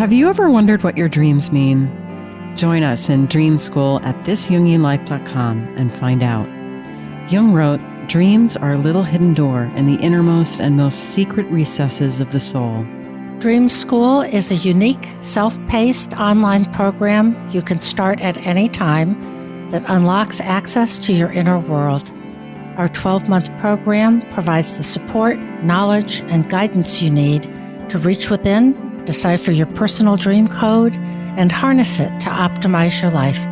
Have you ever wondered what your dreams mean? Join us in Dream School at thisjungianlife.com and find out. Jung wrote, "Dreams are a little hidden door in the innermost and most secret recesses of the soul." Dream School is a unique, self-paced online program you can start at any time that unlocks access to your inner world. Our 12-month program provides the support, knowledge, and guidance you need to reach within, decipher your personal dream code, and harness it to optimize your life.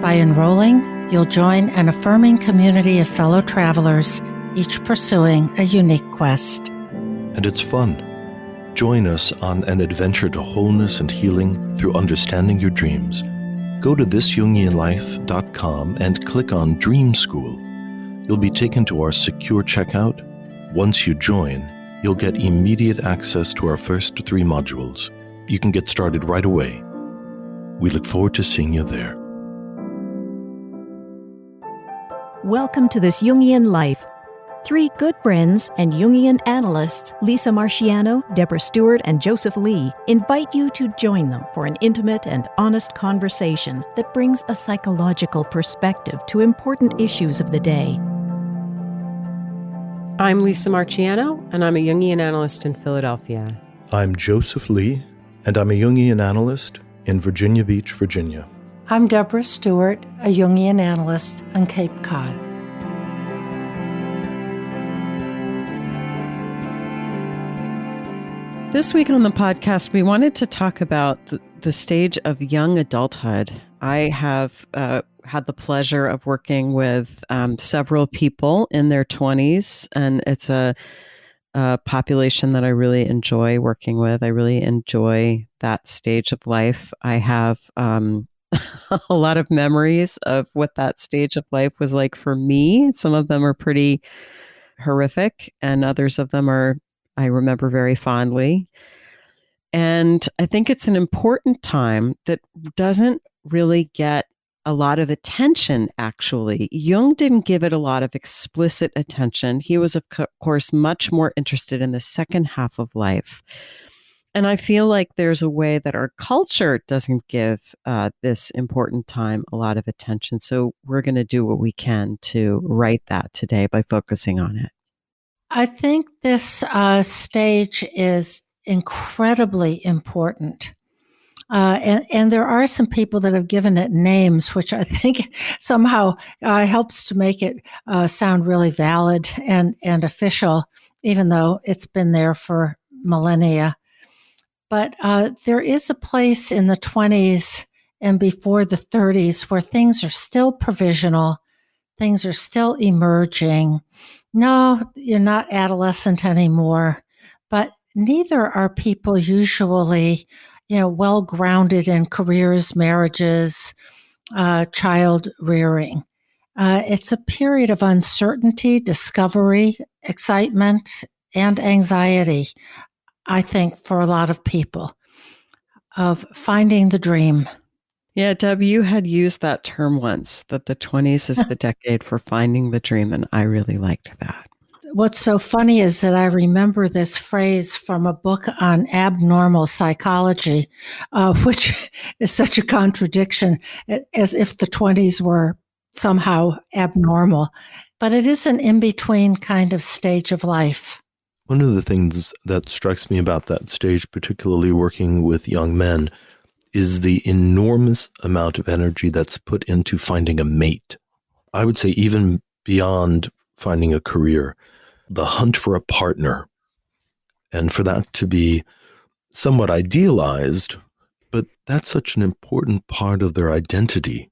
By enrolling, you'll join an affirming community of fellow travelers, each pursuing a unique quest. And it's fun. Join us on an adventure to wholeness and healing through understanding your dreams. Go to thisjungianlife.com and click on Dream School. You'll be taken to our secure checkout. Once you join, you'll get immediate access to our first 3 modules. You can get started right away. We look forward to seeing you there. Welcome to This Jungian Life. 3 good friends and Jungian analysts, Lisa Marciano, Deborah Stewart, and Joseph Lee, invite you to join them for an intimate and honest conversation that brings a psychological perspective to important issues of the day. I'm Lisa Marciano, and I'm a Jungian analyst in Philadelphia. I'm Joseph Lee, and I'm a Jungian analyst in Virginia Beach, Virginia. I'm Deborah Stewart, a Jungian analyst on Cape Cod. This week on the podcast, we wanted to talk about the stage of young adulthood. I have had the pleasure of working with several people in their 20s, and it's a population that I really enjoy working with. I really enjoy that stage of life. I have a lot of memories of what that stage of life was like for me. Some of them are pretty horrific, and others of them I remember very fondly. And I think it's an important time that doesn't really get a lot of attention, actually. Jung didn't give it a lot of explicit attention. He was, of course, much more interested in the second half of life. And I feel like there's a way that our culture doesn't give this important time a lot of attention. So we're going to do what we can to right that today by focusing on it. I think this stage is incredibly important. And there are some people that have given it names, which I think somehow helps to make it sound really valid and official, even though it's been there for millennia. But there is a place in the 20s and before the 30s where things are still provisional, things are still emerging. No, you're not adolescent anymore, but neither are people usually, well grounded in careers, marriages, child rearing. It's a period of uncertainty, discovery, excitement, and anxiety, I think, for a lot of people, of finding the dream. Yeah, Deb, you had used that term once, that the 20s is the decade for finding the dream, and I really liked that. What's so funny is that I remember this phrase from a book on abnormal psychology, which is such a contradiction, as if the 20s were somehow abnormal. But it is an in-between kind of stage of life. One of the things that strikes me about that stage, particularly working with young men, is the enormous amount of energy that's put into finding a mate. I would say even beyond finding a career, the hunt for a partner, and for that to be somewhat idealized, but that's such an important part of their identity.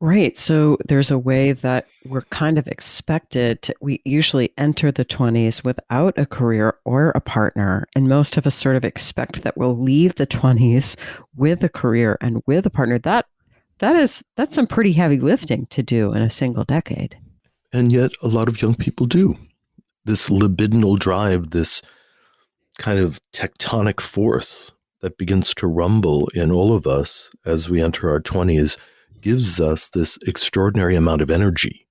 Right. So there's a way that we're kind of expected to, we usually enter the 20s without a career or a partner. And most of us sort of expect that we'll leave the 20s with a career and with a partner. That's some pretty heavy lifting to do in a single decade. And yet a lot of young people do. This libidinal drive, this kind of tectonic force that begins to rumble in all of us as we enter our 20s gives us this extraordinary amount of energy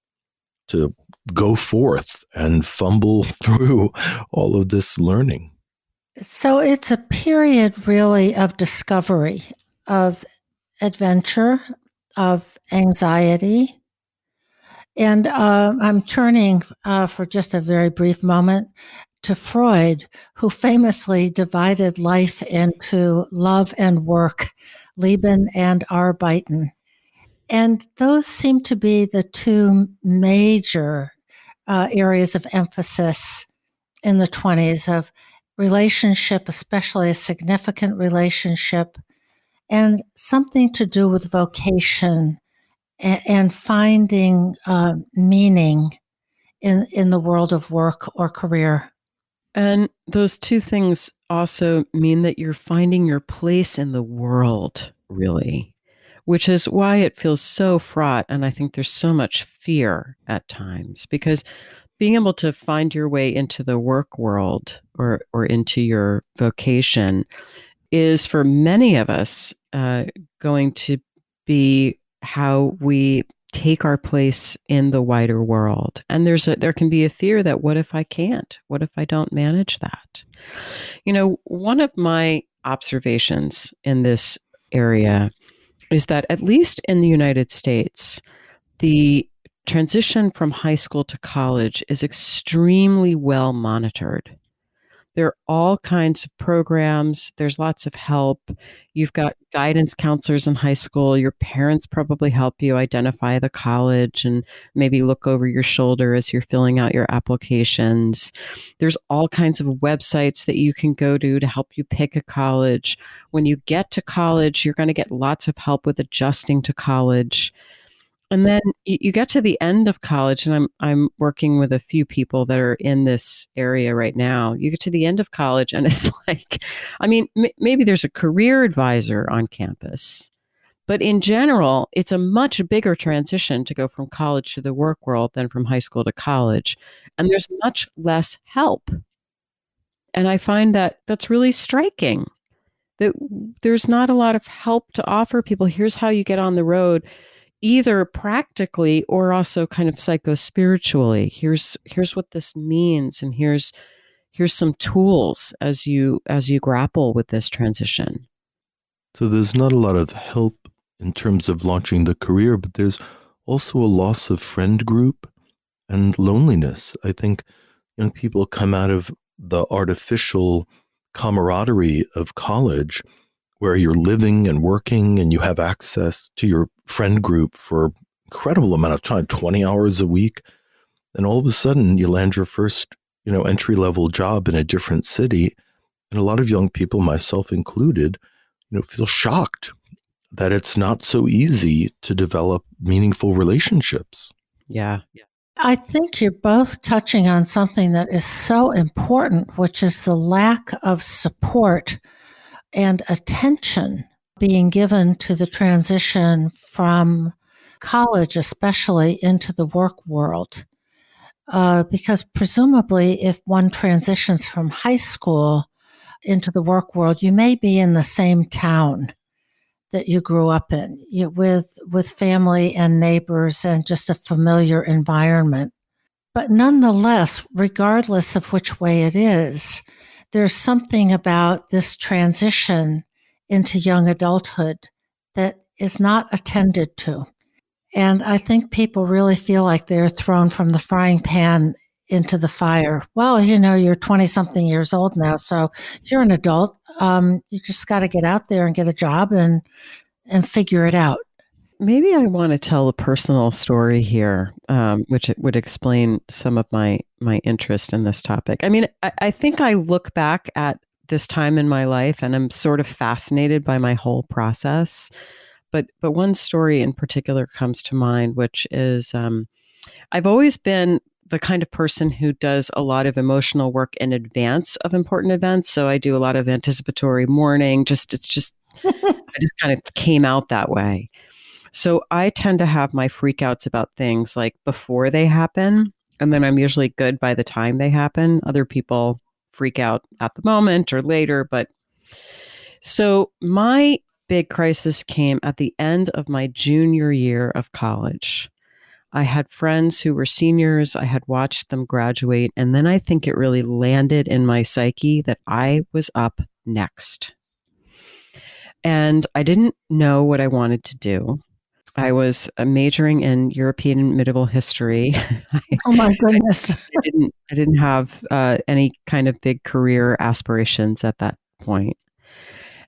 to go forth and fumble through all of this learning. So it's a period really of discovery, of adventure, of anxiety. And I'm turning for just a very brief moment to Freud, who famously divided life into love and work, Leben and Arbeiten. And those seem to be the two major areas of emphasis in the 20s of relationship, especially a significant relationship, and something to do with vocation and finding meaning in the world of work or career. And those two things also mean that you're finding your place in the world, really, which is why it feels so fraught. And I think there's so much fear at times because being able to find your way into the work world or into your vocation is for many of us going to be how we take our place in the wider world. And there can be a fear that what if I can't? What if I don't manage that? You know, one of my observations in this area is that at least in the United States, the transition from high school to college is extremely well monitored. There are all kinds of programs. There's lots of help. You've got guidance counselors in high school. Your parents probably help you identify the college and maybe look over your shoulder as you're filling out your applications. There's all kinds of websites that you can go to help you pick a college. When you get to college, you're going to get lots of help with adjusting to college. And then you get to the end of college, and I'm working with a few people that are in this area right now. You get to the end of college, and it's like, I mean, maybe there's a career advisor on campus, but in general, it's a much bigger transition to go from college to the work world than from high school to college, and there's much less help. And I find that that's really striking. That there's not a lot of help to offer people. Here's how you get on the road either practically or also kind of psycho-spiritually. Here's what this means, and here's some tools as you grapple with this transition. So there's not a lot of help in terms of launching the career, but there's also a loss of friend group and loneliness. I think young people come out of the artificial camaraderie of college where you're living and working and you have access to your friend group for incredible amount of time, 20 hours a week. And all of a sudden you land your first, entry level job in a different city. And a lot of young people, myself included, feel shocked that it's not so easy to develop meaningful relationships. Yeah. I think you're both touching on something that is so important, which is the lack of support and attention being given to the transition from college, especially into the work world. Because presumably, if one transitions from high school into the work world, you may be in the same town that you grew up in, with family and neighbors and just a familiar environment. But nonetheless, regardless of which way it is, there's something about this transition into young adulthood that is not attended to. And I think people really feel like they're thrown from the frying pan into the fire. Well, you're 20 something years old now, so you're an adult. You just got to get out there and get a job and figure it out. Maybe I want to tell a personal story here, which it would explain some of my interest in this topic. I mean, I think I look back at this time in my life and I'm sort of fascinated by my whole process. But one story in particular comes to mind, which is I've always been the kind of person who does a lot of emotional work in advance of important events. So I do a lot of anticipatory mourning. I just kind of came out that way. So I tend to have my freakouts about things like before they happen, and then I'm usually good by the time they happen. Other people freak out at the moment or later, but so my big crisis came at the end of my junior year of college. I had friends who were seniors. I had watched them graduate. And then I think it really landed in my psyche that I was up next. And I didn't know what I wanted to do. I was majoring in European medieval history. Oh my goodness. I didn't have any kind of big career aspirations at that point.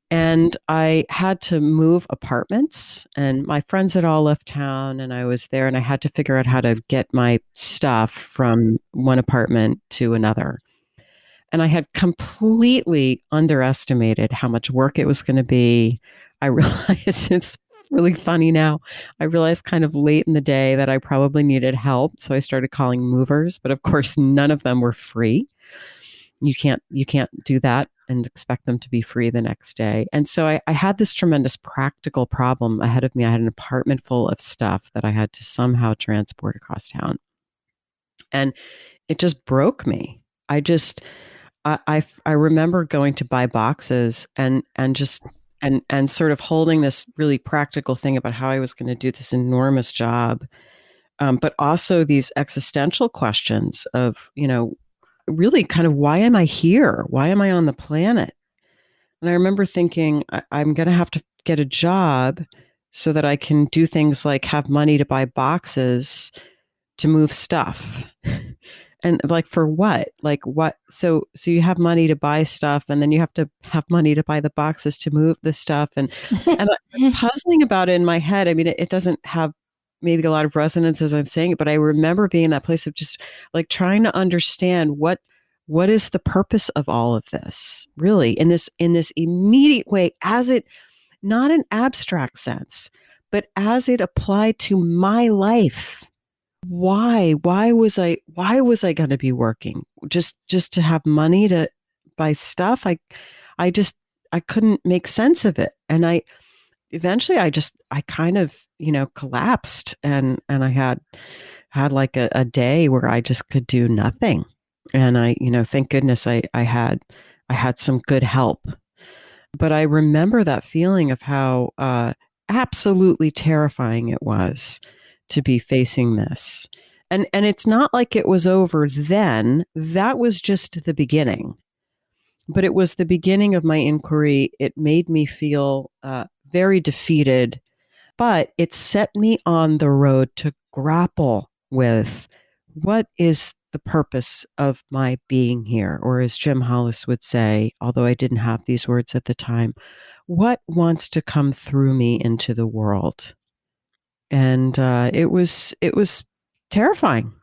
And I had to move apartments, and my friends had all left town, and I was there, and I had to figure out how to get my stuff from one apartment to another. And I had completely underestimated how much work it was going to be. I realized it's really funny now. I realized kind of late in the day that I probably needed help. So I started calling movers, but of course, none of them were free. You can't do that and expect them to be free the next day. And so I had this tremendous practical problem ahead of me. I had an apartment full of stuff that I had to somehow transport across town. And it just broke me. I remember going to buy boxes and sort of holding this really practical thing about how I was going to do this enormous job, but also these existential questions of, really kind of, why am I here? Why am I on the planet? And I remember thinking, I'm going to have to get a job so that I can do things like have money to buy boxes to move stuff. And like, for what? Like, what? So you have money to buy stuff, and then you have to have money to buy the boxes to move the stuff. And I'm puzzling about it in my head. I mean, it doesn't have maybe a lot of resonance as I'm saying it, but I remember being in that place of just like trying to understand what is the purpose of all of this, really, in this immediate way, as it, not in abstract sense, but as it applied to my life. Why was I going to be working just to have money to buy stuff? I couldn't make sense of it. And I eventually I kind of, collapsed, and I had like a day where I just could do nothing. And I, thank goodness I had some good help. But I remember that feeling of how absolutely terrifying it was to be facing this. And it's not like it was over then. That was just the beginning. But it was the beginning of my inquiry. It made me feel very defeated, but it set me on the road to grapple with what is the purpose of my being here, or as Jim Hollis would say, although I didn't have these words at the time, what wants to come through me into the world? And it was terrifying.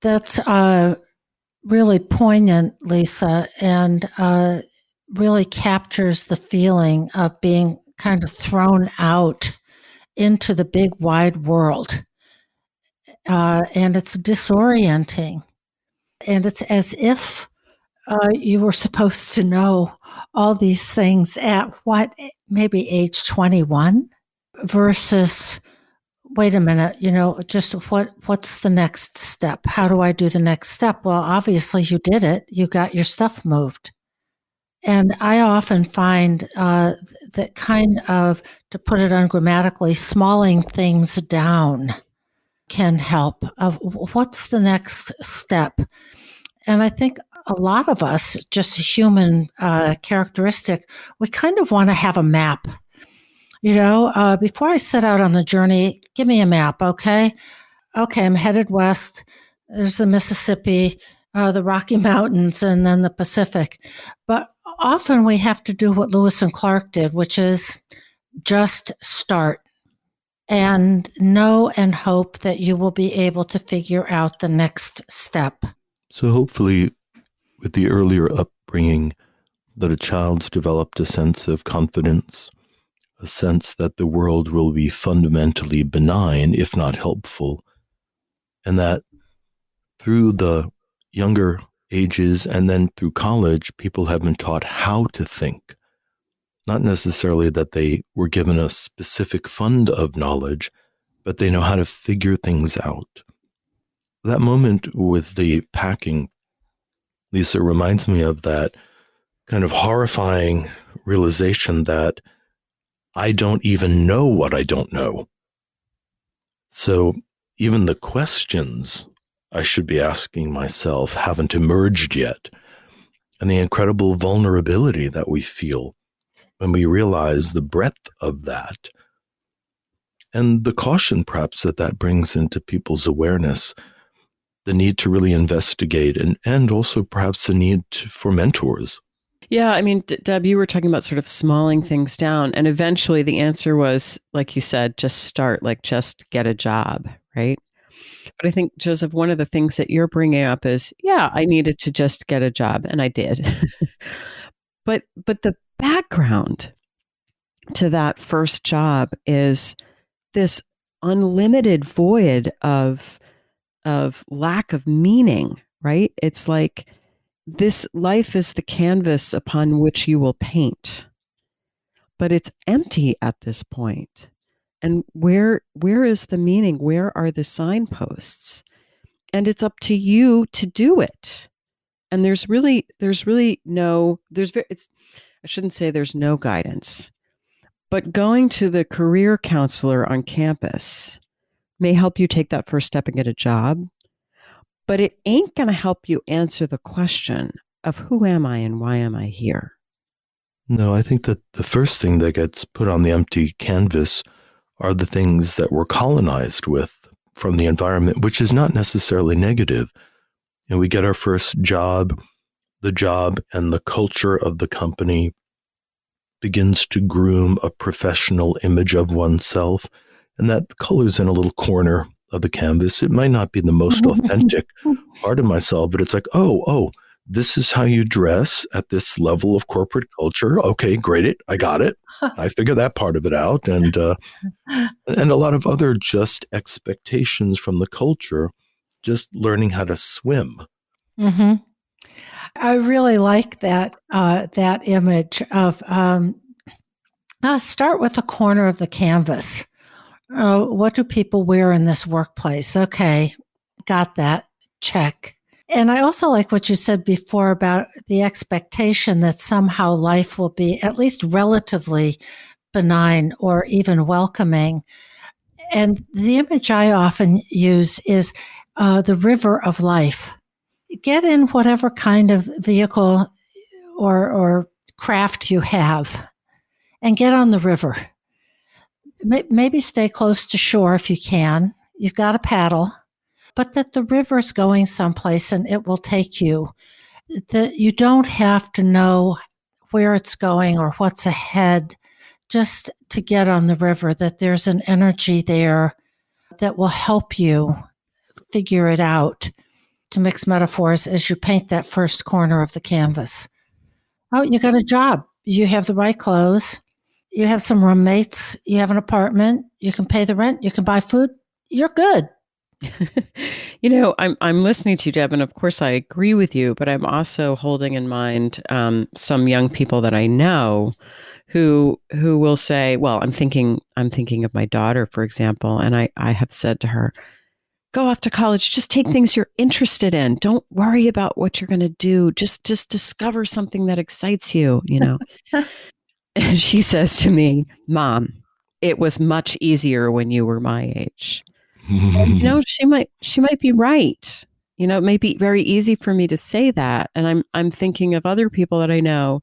That's really poignant, Lisa, and really captures the feeling of being kind of thrown out into the big wide world. And it's disorienting. And it's as if you were supposed to know all these things at maybe age 21 versus, wait a minute, just what's the next step? How do I do the next step? Well, obviously you did it. You got your stuff moved. And I often find that kind of, to put it ungrammatically, smalling things down can help. Of what's the next step? And I think a lot of us, just a human characteristic, we kind of want to have a map. Before I set out on the journey, give me a map, okay? Okay, I'm headed west. There's the Mississippi, the Rocky Mountains, and then the Pacific. But often we have to do what Lewis and Clark did, which is just start and know and hope that you will be able to figure out the next step. So hopefully, with the earlier upbringing, that a child's developed a sense of confidence, a sense that the world will be fundamentally benign, if not helpful, and that through the younger ages and then through college, people have been taught how to think. Not necessarily that they were given a specific fund of knowledge, but they know how to figure things out. That moment with the packing, Lisa, reminds me of that kind of horrifying realization that I don't even know what I don't know. So even the questions I should be asking myself haven't emerged yet. And the incredible vulnerability that we feel when we realize the breadth of that, and the caution perhaps that brings into people's awareness, the need to really investigate, and also perhaps the need for mentors. Yeah, I mean, Deb, you were talking about sort of smalling things down, and eventually the answer was, like you said, just start, like just get a job, right? But I think, Joseph, one of the things that you're bringing up is, yeah, I needed to just get a job, and I did. but the background to that first job is this unlimited void of lack of meaning, right? It's like this life is the canvas upon which you will paint, but it's empty at this point. And where is the meaning? Where are the signposts? And it's up to you to do it. And there's really no it's I shouldn't say there's no guidance, but going to the career counselor on campus may help you take that first step and get a job, but it ain't going to help you answer the question of who am I and why am I here? No, I think that the first thing that gets put on the empty canvas are the things that we're colonized with from the environment, which is not necessarily negative. And we get our first job, the job and the culture of the company begins to groom a professional image of oneself, and that colors in a little corner of the canvas. It might not be the most authentic part of myself, but it's like, oh, this is how you dress at this level of corporate culture. Okay, great. I got it. I figured that part of it out. And a lot of other just expectations from the culture, just learning how to swim. Mm-hmm. I really like that that image of start with the corner of the canvas. What do people wear in this workplace? Okay, got that. Check. And I also like what you said before about the expectation that somehow life will be at least relatively benign or even welcoming. And the image I often use is the river of life. Get in whatever kind of vehicle or craft you have and get on the river. Maybe stay close to shore if you can. You've got a paddle, but that the river's going someplace and it will take you. That you don't have to know where it's going or what's ahead just to get on the river, that there's an energy there that will help you figure it out, to mix metaphors, as you paint that first corner of the canvas. Oh, you got a job. You have the right clothes. You have some roommates. You have an apartment. You can pay the rent. You can buy food. You're good. I'm listening to you, Deb, and of course I agree with you, but I'm also holding in mind some young people that I know who will say, well, I'm thinking of my daughter, for example, and I have said to her, go off to college, just take things you're interested in. Don't worry about what you're going to do. Just discover something that excites you, And she says to me, Mom, it was much easier when you were my age. And, she might be right. It may be very easy for me to say that. And I'm thinking of other people that I know,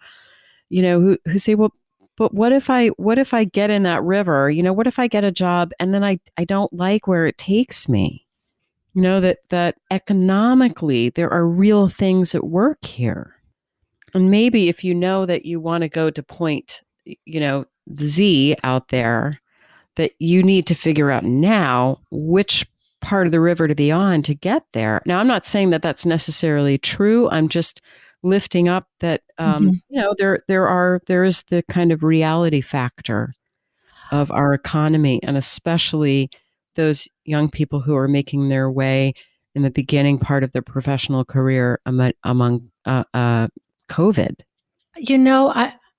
who say, well, but what if I get in that river? What if I get a job and then I don't like where it takes me? That economically there are real things at work here. And maybe if you know that you want to go to point, Z out there, that you need to figure out now which part of the river to be on to get there. Now, I'm not saying that that's necessarily true. I'm just lifting up that, there is the kind of reality factor of our economy, and especially those young people who are making their way in the beginning part of their professional career among COVID.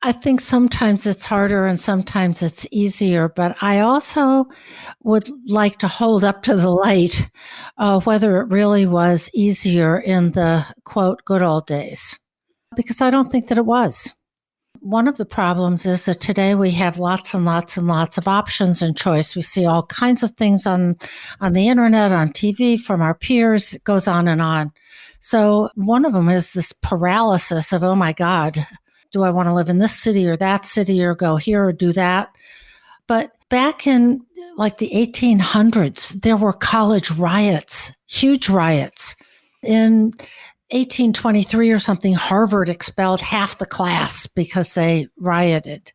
I think sometimes it's harder and sometimes it's easier, but I also would like to hold up to the light whether it really was easier in the, quote, good old days, because I don't think that it was. One of the problems is that today we have lots and lots and lots of options and choice. We see all kinds of things on the internet, on TV, from our peers. It goes on and on. So one of them is this paralysis of, oh my God, do I want to live in this city or that city, or go here or do that? But back in like the 1800s, there were college riots, huge riots. In 1823 or something, Harvard expelled half the class because they rioted.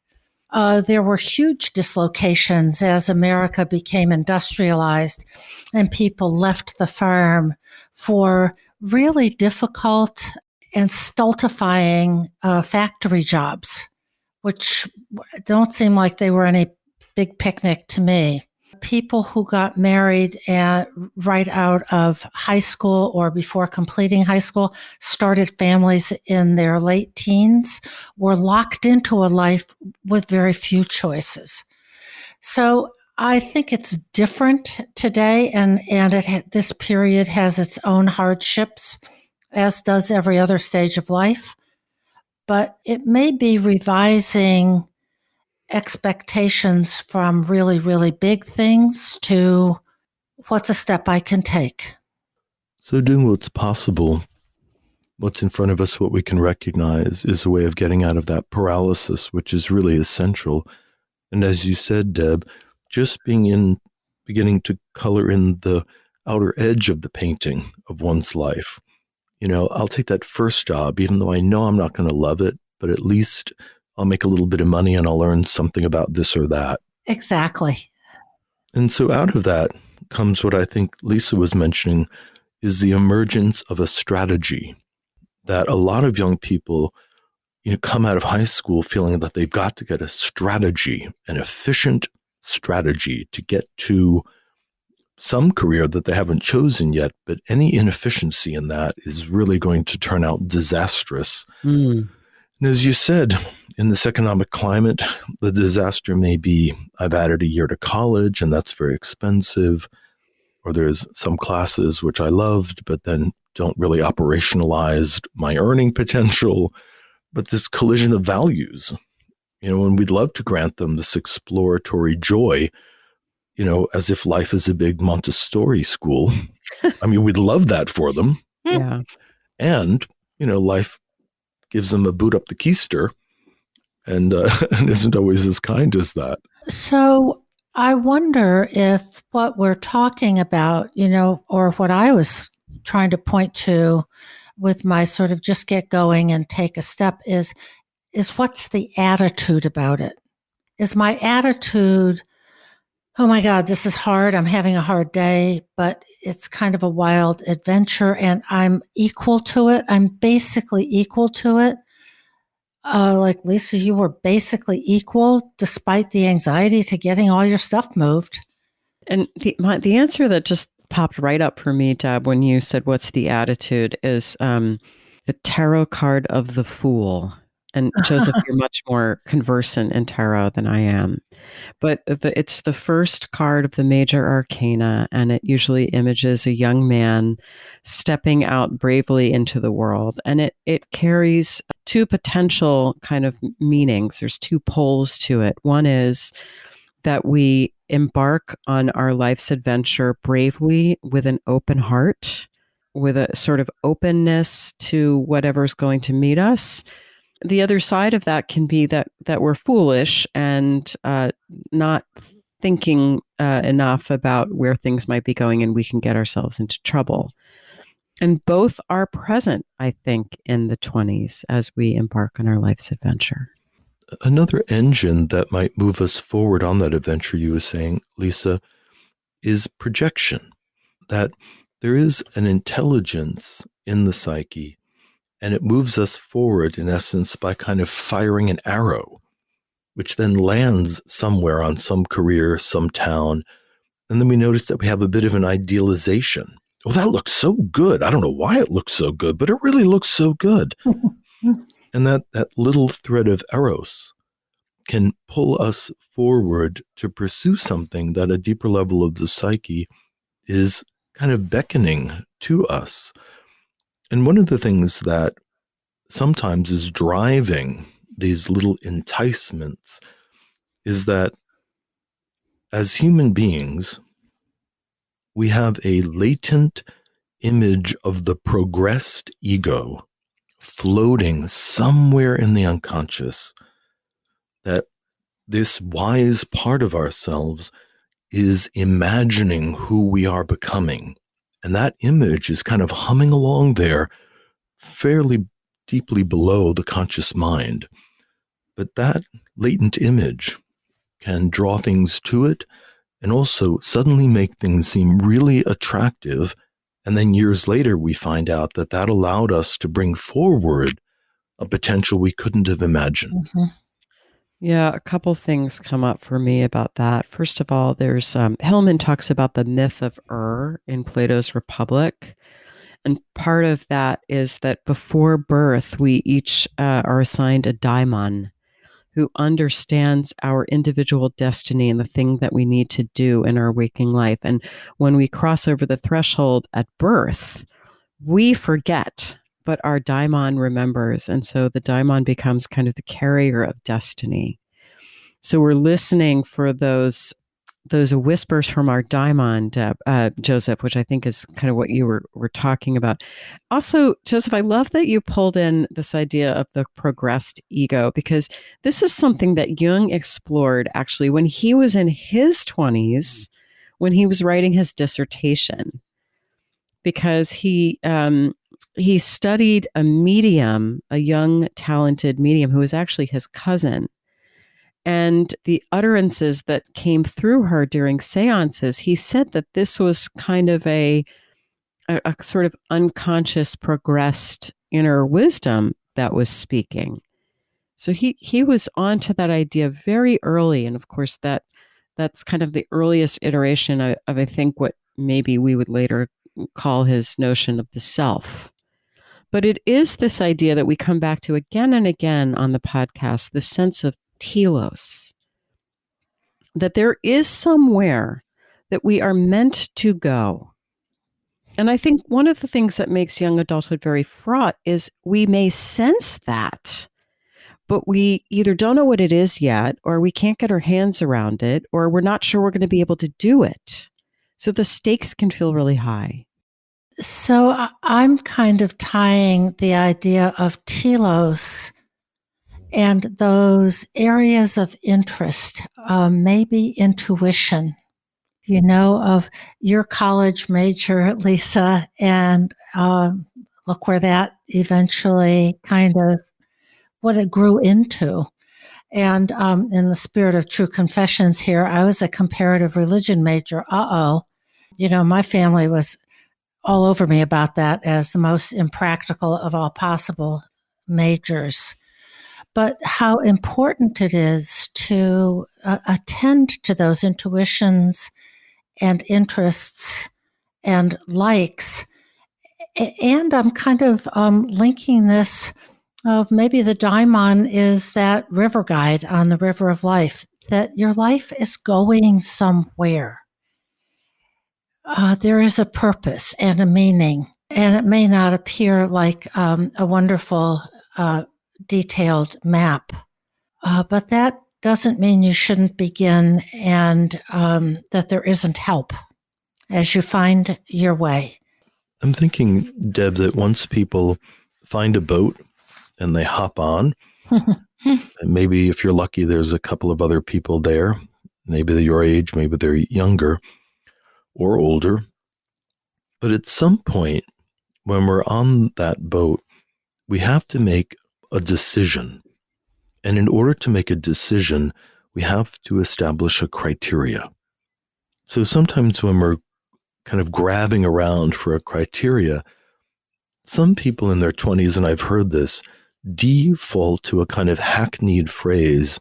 There were huge dislocations as America became industrialized and people left the farm for really difficult and stultifying factory jobs, which don't seem like they were any big picnic to me. People who got married right out of high school or before completing high school, started families in their late teens, were locked into a life with very few choices. So I think it's different today, and this period has its own hardships, as does every other stage of life. But it may be revising expectations from really, really big things to what's a step I can take. So doing what's possible, what's in front of us, what we can recognize, is a way of getting out of that paralysis, which is really essential. And as you said, Deb, just beginning to color in the outer edge of the painting of one's life. I'll take that first job, even though I know I'm not going to love it, but at least I'll make a little bit of money and I'll learn something about this or that. Exactly. And so out of that comes what I think Lisa was mentioning, is the emergence of a strategy that a lot of young people, come out of high school feeling that they've got to get a strategy, an efficient strategy to get to some career that they haven't chosen yet, but any inefficiency in that is really going to turn out disastrous. And as you said, in this economic climate, the disaster may be, I've added a year to college and that's very expensive, or there's some classes which I loved, but then don't really operationalize my earning potential. But this collision of values, and we'd love to grant them this exploratory joy, as if life is a big Montessori school. I mean, we'd love that for them. Yeah. And, life gives them a boot up the keister and isn't always as kind as that. So I wonder if what we're talking about, or what I was trying to point to with my sort of just get going and take a step is what's the attitude about it? Is my attitude, oh my God, this is hard. I'm having a hard day, but it's kind of a wild adventure and I'm equal to it. I'm basically equal to it. Like Lisa, you were basically equal despite the anxiety to getting all your stuff moved. And the answer that just popped right up for me, Deb, when you said, what's the attitude, is the tarot card of the Fool. And Joseph, you're much more conversant in tarot than I am. But it's the first card of the major arcana, and it usually images a young man stepping out bravely into the world. And it carries two potential kind of meanings. There's two poles to it. One is that we embark on our life's adventure bravely with an open heart, with a sort of openness to whatever's going to meet us. The other side of that can be that we're foolish and not thinking enough about where things might be going, and we can get ourselves into trouble. And both are present, I think, in the 20s as we embark on our life's adventure. Another engine that might move us forward on that adventure, you were saying, Lisa, is projection. That there is an intelligence in the psyche, and it moves us forward, in essence, by kind of firing an arrow, which then lands somewhere on some career, some town. And then we notice that we have a bit of an idealization. Oh, that looks so good. I don't know why it looks so good, but it really looks so good. And that little thread of eros can pull us forward to pursue something that a deeper level of the psyche is kind of beckoning to us. And one of the things that sometimes is driving these little enticements, is that as human beings, we have a latent image of the progressed ego floating somewhere in the unconscious, that this wise part of ourselves is imagining who we are becoming. And that image is kind of humming along there, fairly deeply below the conscious mind. But that latent image can draw things to it and also suddenly make things seem really attractive. And then years later, we find out that that allowed us to bring forward a potential we couldn't have imagined. Mm-hmm. Yeah, a couple things come up for me about that. First of all, there's Hillman talks about the myth of in Plato's Republic. And part of that is that before birth, we each are assigned a daimon who understands our individual destiny and the thing that we need to do in our waking life. And when we cross over the threshold at birth, we forget, but our daimon remembers. And so the daimon becomes kind of the carrier of destiny. So we're listening for those whispers from our daimon, Joseph, which I think is kind of what you were talking about. Also, Joseph, I love that you pulled in this idea of the progressed ego, because this is something that Jung explored actually when he was in his 20s, when he was writing his dissertation, because he studied a medium, a young, talented medium who was actually his cousin. And the utterances that came through her during seances, he said that this was kind of a sort of unconscious, progressed inner wisdom that was speaking. So he was onto that idea very early. And of course, that's kind of the earliest iteration of I think, what maybe we would later call his notion of the self. But it is this idea that we come back to again and again on the podcast, the sense of telos, that there is somewhere that we are meant to go. And I think one of the things that makes young adulthood very fraught is we may sense that, but we either don't know what it is yet, or we can't get our hands around it, or we're not sure we're going to be able to do it. So the stakes can feel really high. So I'm kind of tying the idea of telos and those areas of interest, maybe intuition, of your college major, Lisa, and look where that eventually kind of what it grew into. And in the spirit of true confessions here, I was a comparative religion major. My family was all over me about that as the most impractical of all possible majors. But how important it is to attend to those intuitions and interests and likes. And I'm kind of linking this of maybe the daimon is that river guide on the river of life, that your life is going somewhere. There is a purpose and a meaning, and it may not appear like a wonderful, detailed map, but that doesn't mean you shouldn't begin and that there isn't help as you find your way. I'm thinking, Deb, that once people find a boat and they hop on, and maybe if you're lucky, there's a couple of other people there. Maybe they're your age, maybe they're younger or older. But at some point, when we're on that boat, we have to make a decision. And in order to make a decision, we have to establish a criteria. So sometimes when we're kind of grabbing around for a criteria, some people in their 20s, and I've heard this, default to a kind of hackneyed phrase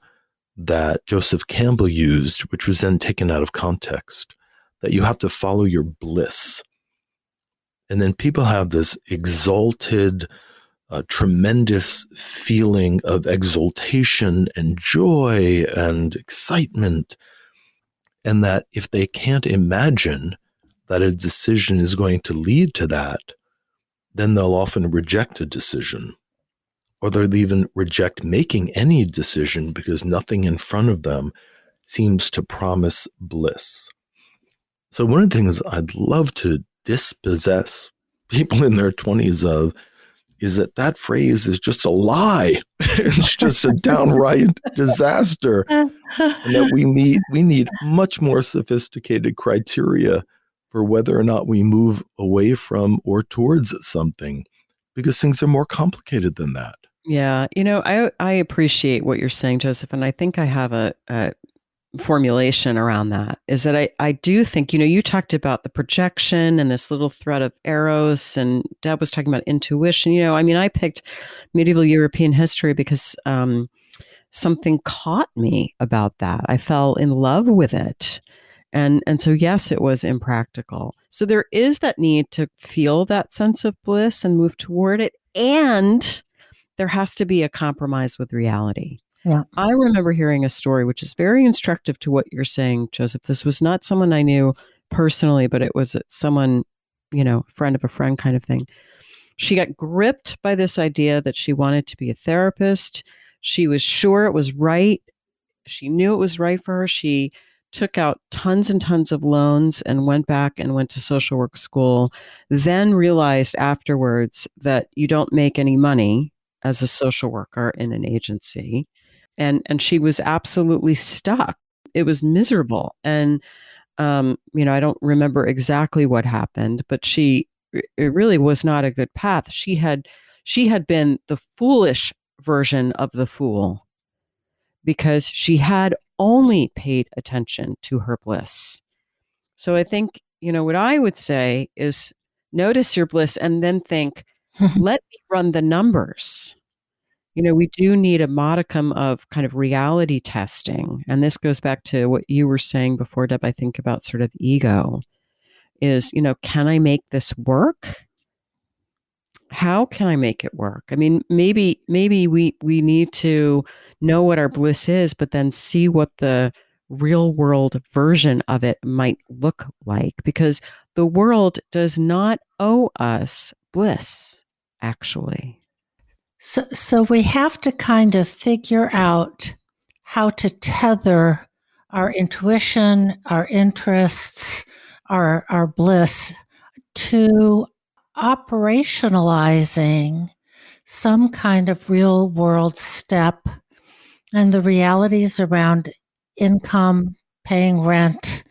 that Joseph Campbell used, which was then taken out of context, that you have to follow your bliss. And then people have this exalted, tremendous feeling of exultation and joy and excitement. And that if they can't imagine that a decision is going to lead to that, then they'll often reject a decision. or they'll even reject making any decision because nothing in front of them seems to promise bliss. So one of the things I'd love to dispossess people in their 20s of is that phrase is just a lie. It's just a downright disaster. And that we need much more sophisticated criteria for whether or not we move away from or towards something, because things are more complicated than that. Yeah, I appreciate what you're saying, Joseph, and I think I have a formulation around that. Is that I do think, you talked about the projection and this little thread of eros, and Deb was talking about intuition. I picked medieval European history because something caught me about that. I fell in love with it. And so, yes, it was impractical. So there is that need to feel that sense of bliss and move toward it. And there has to be a compromise with reality. Yeah. I remember hearing a story which is very instructive to what you're saying, Joseph. This was not someone I knew personally, but it was someone, friend of a friend kind of thing. She got gripped by this idea that she wanted to be a therapist. She was sure it was right. She knew it was right for her. She took out tons and tons of loans and went back and went to social work school, then realized afterwards that you don't make any money as a social worker in an agency. And she was absolutely stuck. It was miserable. And, I don't remember exactly what happened, but it really was not a good path. She had been the foolish version of the fool because she had only paid attention to her bliss. So I think, what I would say is notice your bliss and then think, let me run the numbers. We do need a modicum of kind of reality testing. And this goes back to what you were saying before, Deb, I think about sort of ego is, can I make this work? How can I make it work? Maybe we need to know what our bliss is, but then see what the real world version of it might look like, because the world does not owe us bliss, actually. So we have to kind of figure out how to tether our intuition, our interests, our bliss to operationalizing some kind of real world step and the realities around income, paying rent,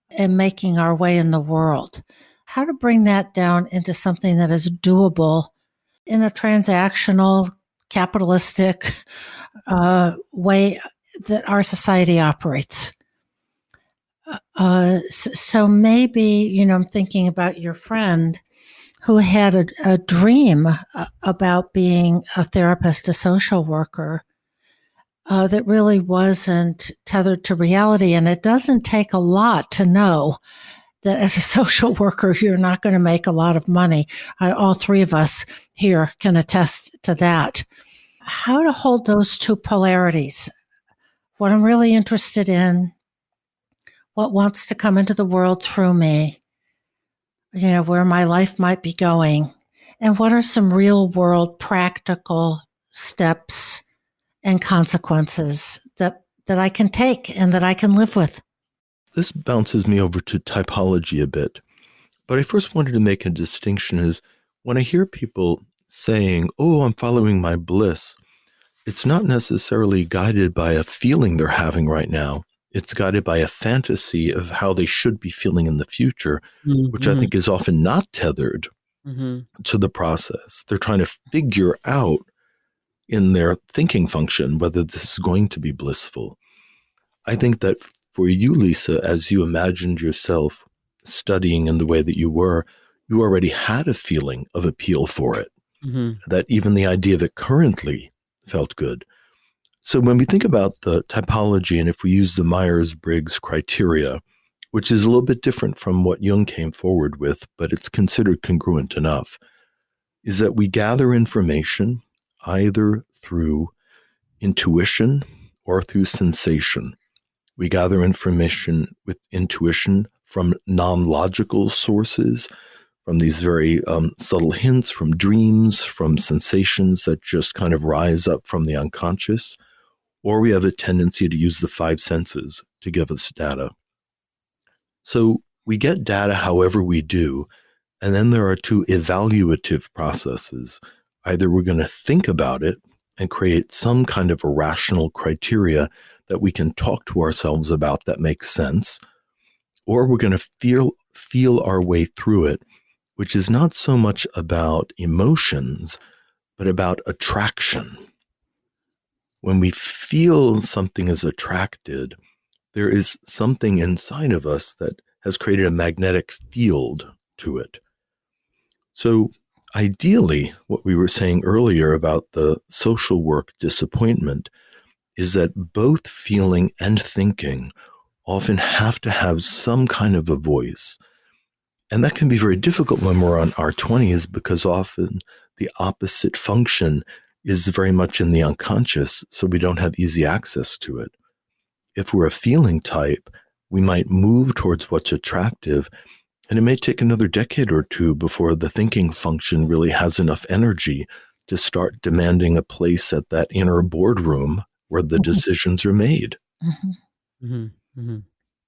and making our way in the world. How to bring that down into something that is doable in a transactional, capitalistic way that our society operates. So maybe, I'm thinking about your friend who had a dream about being a therapist, a social worker, that really wasn't tethered to reality. And it doesn't take a lot to know that as a social worker, you're not going to make a lot of money. All three of us here can attest to that. How to hold those two polarities. What I'm really interested in, what wants to come into the world through me, where my life might be going, and what are some real world practical steps and consequences that I can take and that I can live with. This bounces me over to typology a bit, but I first wanted to make a distinction is when I hear people saying, oh, I'm following my bliss, it's not necessarily guided by a feeling they're having right now. It's guided by a fantasy of how they should be feeling in the future, which I think is often not tethered to the process. They're trying to figure out in their thinking function whether this is going to be blissful. I think that for you, Lisa, as you imagined yourself studying in the way that you were, you already had a feeling of appeal for it, that even the idea of it currently felt good. So when we think about the typology, and if we use the Myers-Briggs criteria, which is a little bit different from what Jung came forward with, but it's considered congruent enough, is that we gather information either through intuition or through sensation. We gather information with intuition from non-logical sources, from these very subtle hints, from dreams, from sensations that just kind of rise up from the unconscious, or we have a tendency to use the five senses to give us data. So we get data however we do, and then there are two evaluative processes. Either we're going to think about it and create some kind of a rational criteria that we can talk to ourselves about that makes sense, or we're going to feel our way through it, which is not so much about emotions, but about attraction. When we feel something is attracted, there is something inside of us that has created a magnetic field to it. So ideally, what we were saying earlier about the social work disappointment is that both feeling and thinking often have to have some kind of a voice. And that can be very difficult when we're on our 20s, because often the opposite function is very much in the unconscious, so we don't have easy access to it. If we're a feeling type, we might move towards what's attractive, and it may take another decade or two before the thinking function really has enough energy to start demanding a place at that inner boardroom where the decisions are made. Mm-hmm. Mm-hmm. Mm-hmm.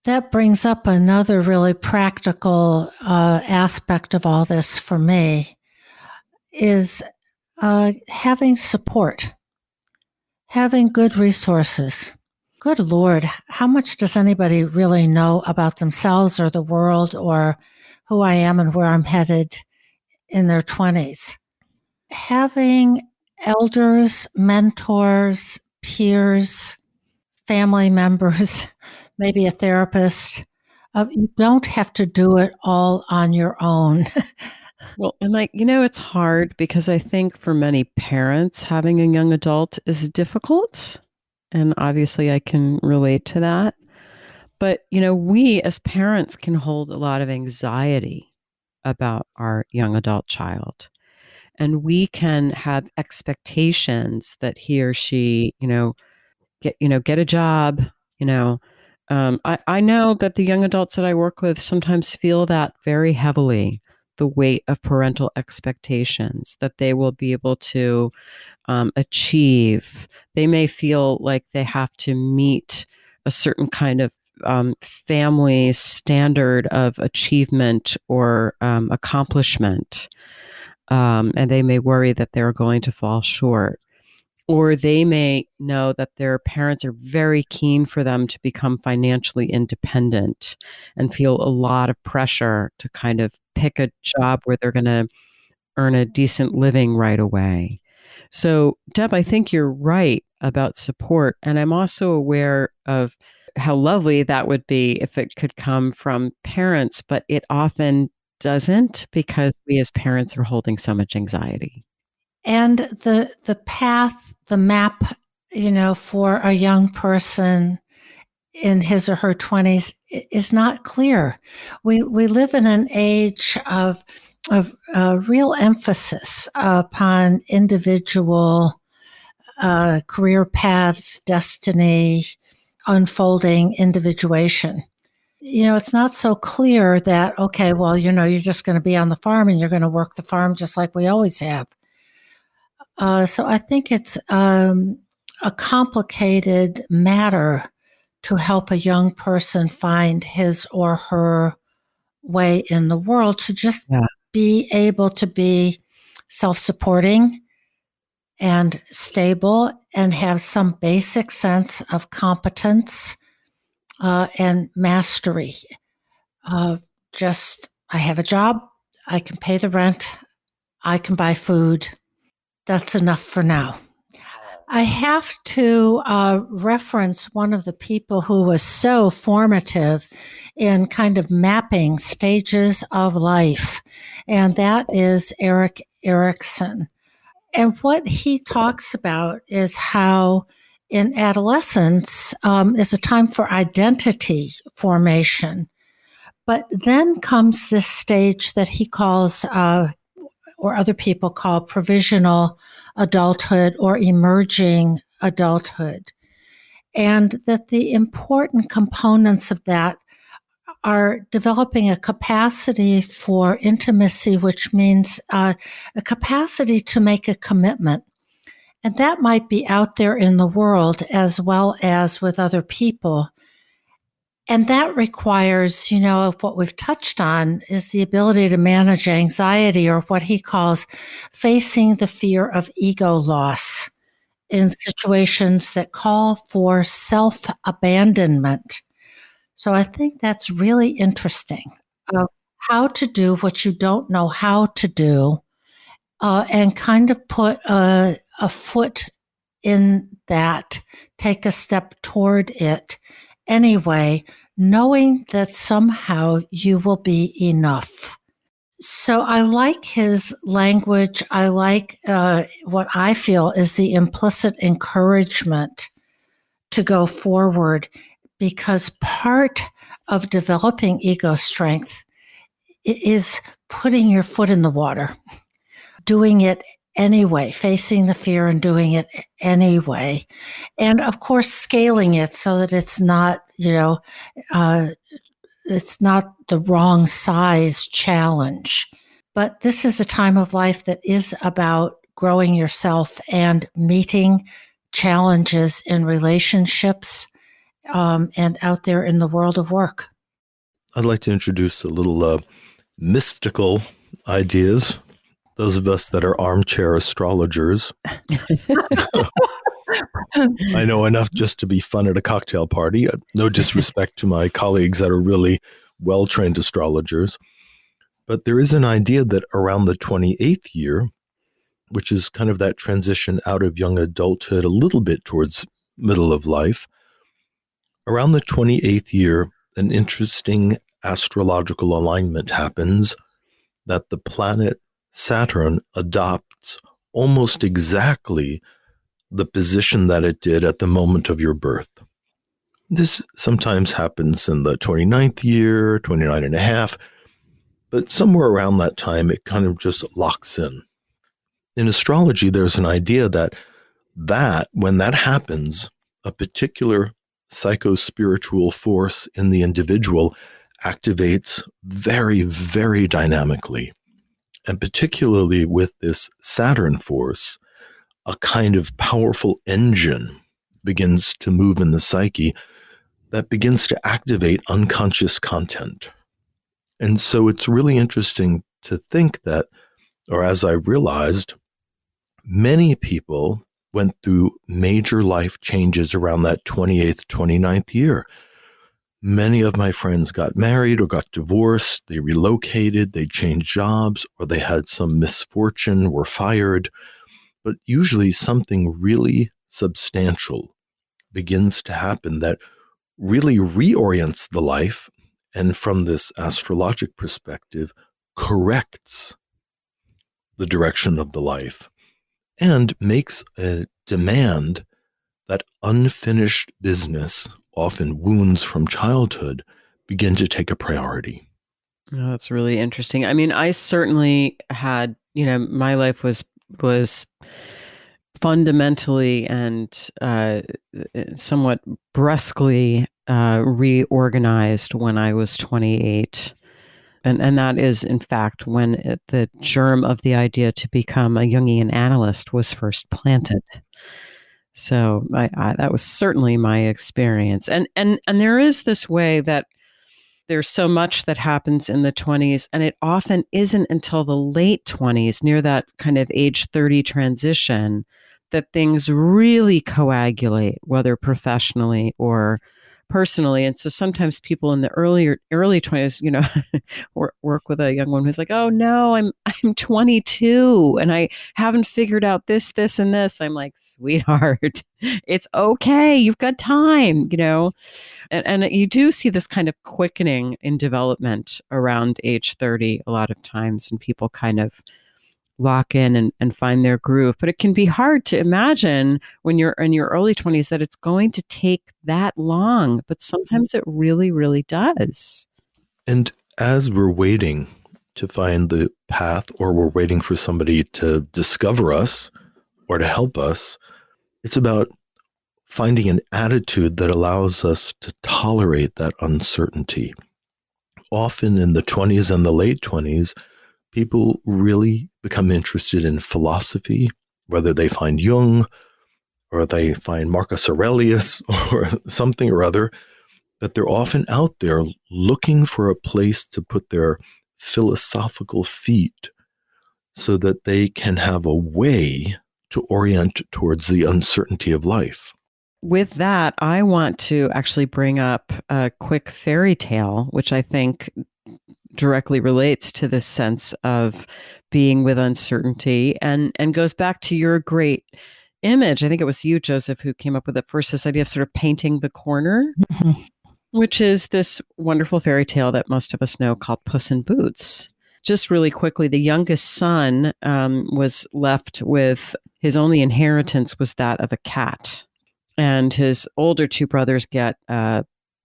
That brings up another really practical aspect of all this for me, is having support, having good resources. Good Lord, how much does anybody really know about themselves or the world or who I am and where I'm headed in their 20s? Having elders, mentors, peers, family members, maybe a therapist. You don't have to do it all on your own. Well, and it's hard because I think for many parents, having a young adult is difficult. And obviously I can relate to that. But, we as parents can hold a lot of anxiety about our young adult child. And we can have expectations that he or she, get a job, I know that the young adults that I work with sometimes feel that very heavily, the weight of parental expectations that they will be able to achieve. They may feel like they have to meet a certain kind of family standard of achievement or accomplishment. And they may worry that they're going to fall short. Or they may know that their parents are very keen for them to become financially independent and feel a lot of pressure to kind of pick a job where they're going to earn a decent living right away. So, Deb, I think you're right about support. And I'm also aware of how lovely that would be if it could come from parents, but it often doesn't because we as parents are holding so much anxiety. And the path, the map, for a young person in his or her 20s is not clear. We live in an age of real emphasis upon individual career paths, destiny, unfolding individuation. It's not so clear that, okay, well, you're just going to be on the farm and you're going to work the farm just like we always have. So I think it's a complicated matter to help a young person find his or her way in the world, to just be able to be self-supporting and stable and have some basic sense of competence and mastery. I have a job, I can pay the rent, I can buy food. That's enough for now. I have to reference one of the people who was so formative in kind of mapping stages of life, and that is Erik Erikson. And what he talks about is how in adolescence is a time for identity formation. But then comes this stage that he calls, or other people call, provisional adulthood or emerging adulthood. And that the important components of that are developing a capacity for intimacy, which means a capacity to make a commitment. And that might be out there in the world as well as with other people. And that requires, what we've touched on is the ability to manage anxiety, or what he calls facing the fear of ego loss in situations that call for self-abandonment. So I think that's really interesting. How to do what you don't know how to do, and kind of put a foot in that, take a step toward it anyway, knowing that somehow you will be enough. So I like his language. I like what I feel is the implicit encouragement to go forward, because part of developing ego strength is putting your foot in the water, doing it anyway, facing the fear and doing it anyway. And of course, scaling it so that it's not, it's not the wrong size challenge. But this is a time of life that is about growing yourself and meeting challenges in relationships, and out there in the world of work. I'd like to introduce a little mystical ideas. Those of us that are armchair astrologers. I know enough just to be fun at a cocktail party. No disrespect to my colleagues that are really well-trained astrologers. But there is an idea that around the 28th year, which is kind of that transition out of young adulthood a little bit towards middle of life, around the 28th year, an interesting astrological alignment happens that the planet Saturn adopts almost exactly the position that it did at the moment of your birth. This sometimes happens in the 29th year, 29 and a half, but somewhere around that time, it kind of just locks in. In astrology, there's an idea that when that happens, a particular psycho-spiritual force in the individual activates very, very dynamically. And particularly with this Saturn force, a kind of powerful engine begins to move in the psyche that begins to activate unconscious content. And so it's really interesting to think that, or as I realized, many people went through major life changes around that 28th, 29th year. Many of my friends got married or got divorced, they relocated, they changed jobs, or they had some misfortune, were fired. But usually something really substantial begins to happen that really reorients the life, and from this astrologic perspective, corrects the direction of the life and makes a demand that unfinished business, often wounds from childhood, begin to take a priority. Oh, that's really interesting. I mean, I certainly had, my life was fundamentally and somewhat brusquely reorganized when I was 28. And that is, in fact, when the germ of the idea to become a Jungian analyst was first planted. So that was certainly my experience. And there is this way that there's so much that happens in the 20s, and it often isn't until the late 20s, near that kind of age 30 transition, that things really coagulate, whether professionally or personally. And so sometimes people in the early 20s, work with a young woman who's like, "Oh no, I'm 22 and I haven't figured out this, and this." I'm like, "Sweetheart, it's okay. You've got time, And you do see this kind of quickening in development around age 30 a lot of times, and people kind of lock in and find their groove. But it can be hard to imagine when you're in your early 20s that it's going to take that long. But sometimes it really, really does. And as we're waiting to find the path, or we're waiting for somebody to discover us or to help us, it's about finding an attitude that allows us to tolerate that uncertainty. often in the 20s and the late 20s, people really become interested in philosophy, whether they find Jung or they find Marcus Aurelius or something or other, that they're often out there looking for a place to put their philosophical feet so that they can have a way to orient towards the uncertainty of life. With that, I want to actually bring up a quick fairy tale, which I think directly relates to this sense of being with uncertainty and goes back to your great image. I think it was you, Joseph, who came up with it first, this idea of sort of painting the corner, which is this wonderful fairy tale that most of us know called Puss in Boots. Just really quickly, the youngest son was left with his only inheritance was that of a cat. And his older two brothers get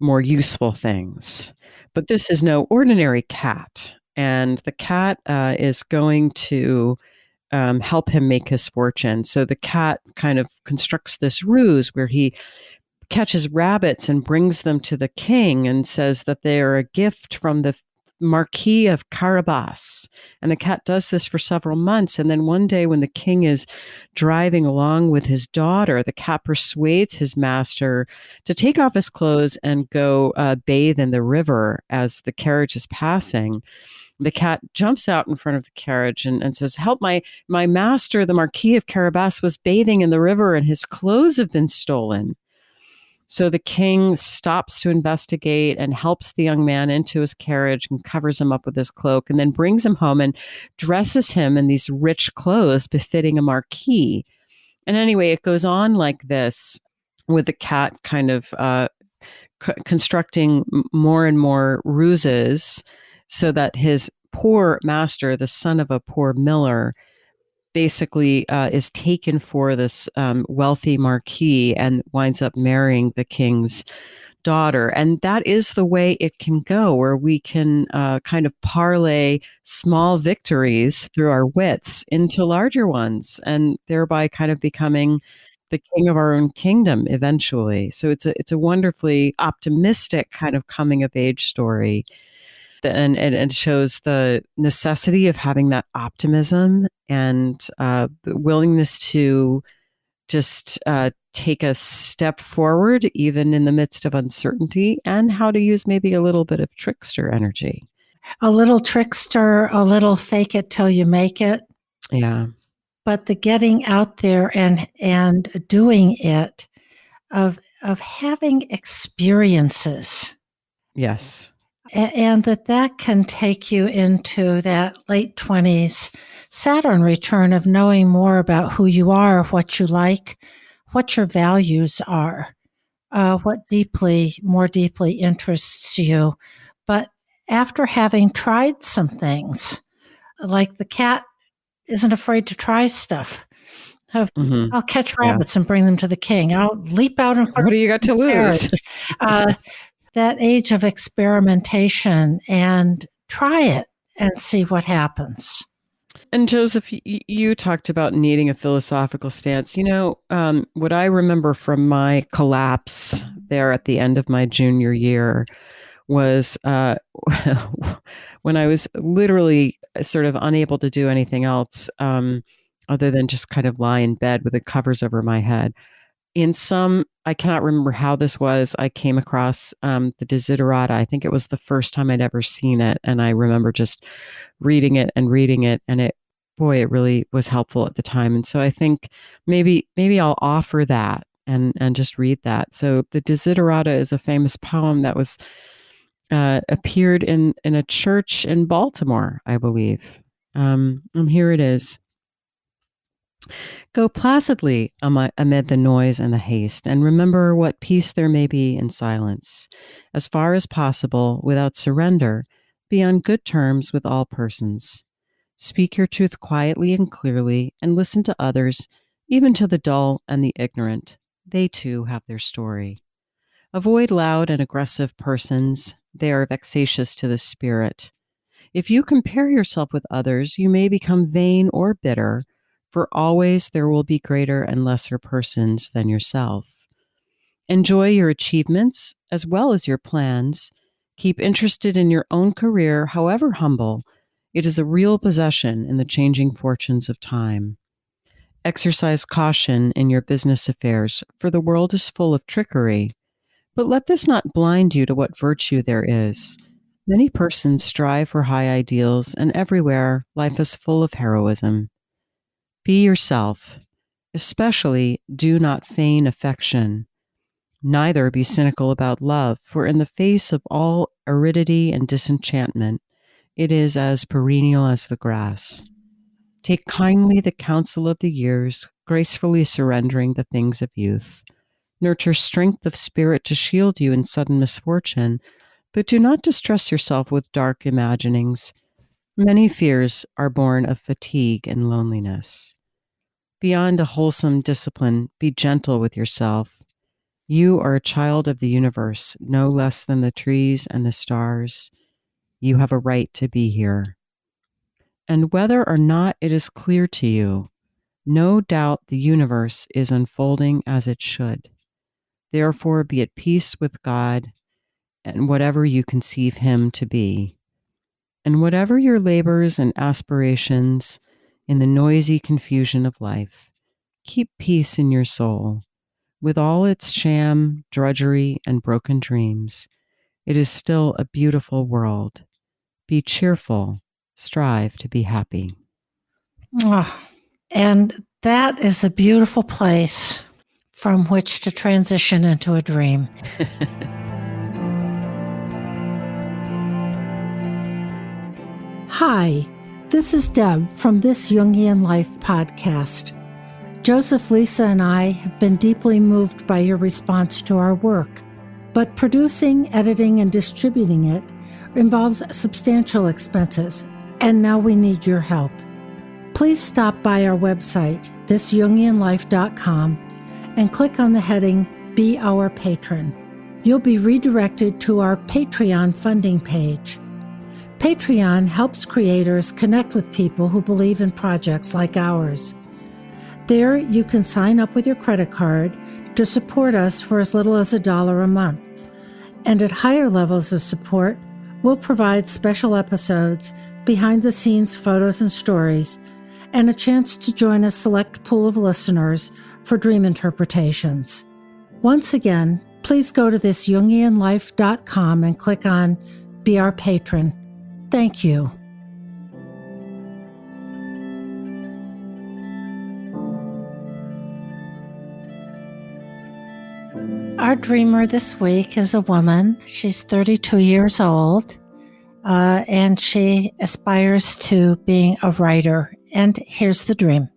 more useful things. But this is no ordinary cat. And the cat is going to help him make his fortune. So the cat kind of constructs this ruse where he catches rabbits and brings them to the king and says that they are a gift from the Marquis of Carabas. And the cat does this for several months. And then one day when the king is driving along with his daughter, the cat persuades his master to take off his clothes and go bathe in the river as the carriage is passing. The cat jumps out in front of the carriage and says, "Help, my master, the Marquis of Carabas, was bathing in the river and his clothes have been stolen." So the king stops to investigate and helps the young man into his carriage and covers him up with his cloak and then brings him home and dresses him in these rich clothes befitting a marquis. And anyway, it goes on like this with the cat kind of constructing more and more ruses so that his poor master, the son of a poor miller, basically is taken for this wealthy marquis and winds up marrying the king's daughter. And that is the way it can go, where we can kind of parlay small victories through our wits into larger ones, and thereby kind of becoming the king of our own kingdom eventually. So it's a wonderfully optimistic kind of coming of age story. And shows the necessity of having that optimism and the willingness to just take a step forward, even in the midst of uncertainty, and how to use maybe a little bit of trickster energy. A little trickster, a little fake it till you make it. Yeah. But the getting out there and doing it, of having experiences. Yes. And that can take you into that late 20s Saturn return of knowing more about who you are, what you like, what your values are, what more deeply interests you. But after having tried some things, like the cat isn't afraid to try stuff. I'll catch rabbits and bring them to the king. I'll leap out in front. What do you got to lose? That age of experimentation, and try it and see what happens. And Joseph, you talked about needing a philosophical stance. What I remember from my collapse there at the end of my junior year was when I was literally sort of unable to do anything else other than just kind of lie in bed with the covers over my head. I cannot remember how this was, I came across the Desiderata. I think it was the first time I'd ever seen it. And I remember just reading it, and it really was helpful at the time. And so I think maybe I'll offer that and just read that. So the Desiderata is a famous poem that was appeared in a church in Baltimore, I believe. And here it is. Go placidly amid the noise and the haste, and remember what peace there may be in silence. As far as possible, without surrender, be on good terms with all persons. Speak your truth quietly and clearly, and listen to others, even to the dull and the ignorant. They too have their story. Avoid loud and aggressive persons. They are vexatious to the spirit. If you compare yourself with others, you may become vain or bitter, for always there will be greater and lesser persons than yourself. Enjoy your achievements as well as your plans. Keep interested in your own career, however humble. It is a real possession in the changing fortunes of time. Exercise caution in your business affairs, for the world is full of trickery. But let this not blind you to what virtue there is. Many persons strive for high ideals, and everywhere life is full of heroism. Be yourself. Especially do not feign affection. Neither be cynical about love, for in the face of all aridity and disenchantment, it is as perennial as the grass. Take kindly the counsel of the years, gracefully surrendering the things of youth. Nurture strength of spirit to shield you in sudden misfortune, but do not distress yourself with dark imaginings. Many fears are born of fatigue and loneliness. Beyond a wholesome discipline, be gentle with yourself. You are a child of the universe, no less than the trees and the stars. You have a right to be here. And whether or not it is clear to you, no doubt the universe is unfolding as it should. Therefore, be at peace with God and whatever you conceive Him to be. And whatever your labors and aspirations in the noisy confusion of life, keep peace in your soul. With all its sham, drudgery, and broken dreams, it is still a beautiful world. Be cheerful, strive to be happy. Oh, and that is a beautiful place from which to transition into a dream. Hi, this is Deb from This Jungian Life podcast. Joseph, Lisa, and I have been deeply moved by your response to our work, but producing, editing, and distributing it involves substantial expenses, and now we need your help. Please stop by our website, thisjungianlife.com, and click on the heading Be Our Patron. You'll be redirected to our Patreon funding page. Patreon helps creators connect with people who believe in projects like ours. There, you can sign up with your credit card to support us for as little as $1 a month. And at higher levels of support, we'll provide special episodes, behind-the-scenes photos and stories, and a chance to join a select pool of listeners for dream interpretations. Once again, please go to thisjungianlife.com and click on Be Our Patron. Thank you. Our dreamer this week is a woman. She's 32 years old, and she aspires to being a writer. And here's the dream.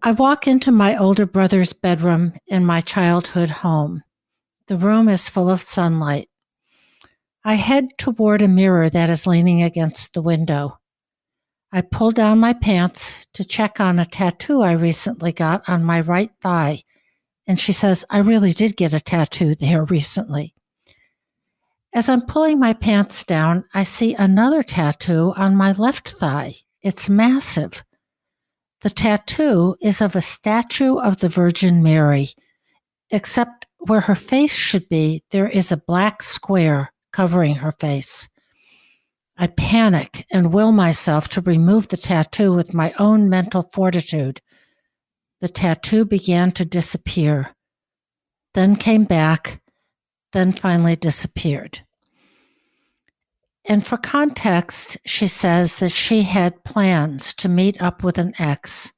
I walk into my older brother's bedroom in my childhood home. The room is full of sunlight. I head toward a mirror that is leaning against the window. I pull down my pants to check on a tattoo I recently got on my right thigh. And she says, I really did get a tattoo there recently. As I'm pulling my pants down, I see another tattoo on my left thigh. It's massive. The tattoo is of a statue of the Virgin Mary, except where her face should be, there is a black square covering her face. I panic and will myself to remove the tattoo with my own mental fortitude. The tattoo began to disappear, then came back, then finally disappeared. And for context, she says that she had plans to meet up with an ex,